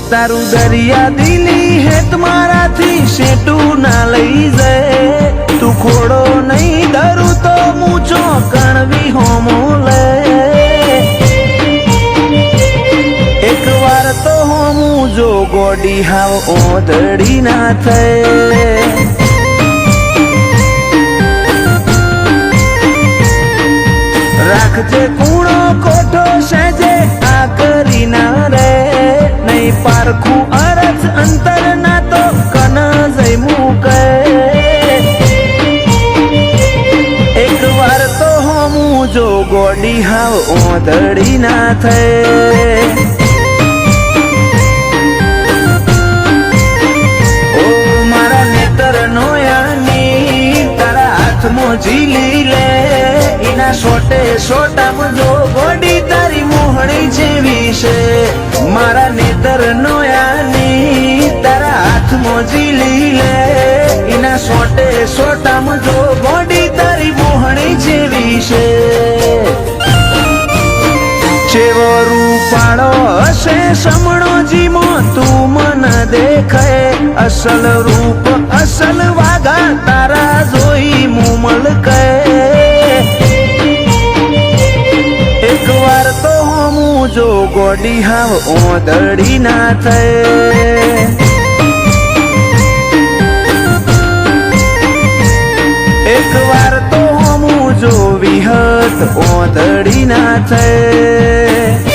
તારું દરિયા દિલી હે તમારાથી શેટું ના લઈ જાય તું ખોડો નહીં ધરું તો મૂછો કણવી હોમો લે એક વાર તો હોમું જો ગોડી હાવ ઓધડી ના થાય રાખજે કૂણો કોઠો સેજે આ કરી ના રે નહીં પારખું અરજ અંતર ના તો કન જઈ મૂકે એક વાર તો હોમું જો ગોડી હાવ ઓધડી ના થાય ઓ મારા નેતર નોયાની તારા હાથમાં ઝીલી લે એના સોટે સોટામાં જો ગોડી તારી મોહણી જેવી છે મારા નેતર નોયાની તારા હાથમાં ઝીલી લે એના સોટે સોટામાં જો ગોડી તારી મોહણી જેવી છે ચેવો રૂપાળો હશે સમણો જીમો તું મન દેખાય અસલ રૂપ અસલ વાગા તારા જોઈ મુમલ કહે એક વાર તો હોમું જો ગોડી હાવ ઓધડી ના થાય એક વાર તો હોમું જો વિહત ઓધડી ના થાય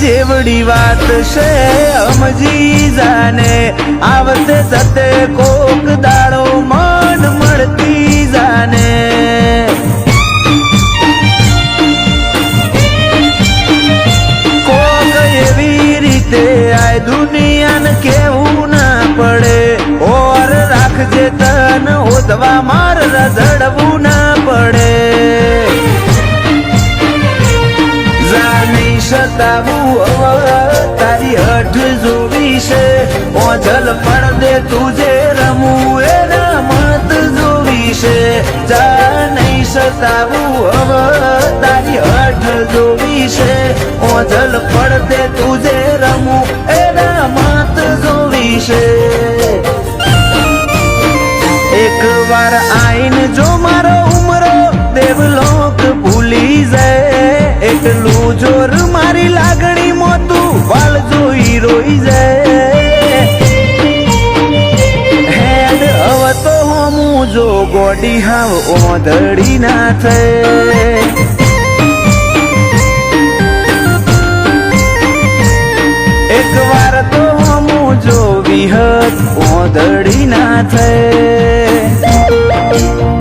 જેવડી વાત છે સમજી જાને આવતે જતે કોક દાડો મન મળતી જાને કોક એવી રીતે આ દુનિયાને કેવું ના પડે ઓર રાખજે તન ઓધવા માર રઝડવું ના પડે સતાવું તારી હઠ જોવી છે ઓઝલ પડદે તુજે રમવું એ રમત જોવી છે જા નહીં સતાવું તારી હઠ જોવી છે ઓઝલ પડદે તુજે રમવું એ રમત જોવી છે એક વાર આઈન જો મારો ઉમરો દેવલોક ભૂલી જાય એટલું જોર મારી લાગણી મોતું વાલ જોઈ રોઈ જાય હેડ હવે તો હોમું જો ગોડી હાવ ઓધડી ના થાય એક વાર તો હોમું જો વિહત ઓધડી ના થાય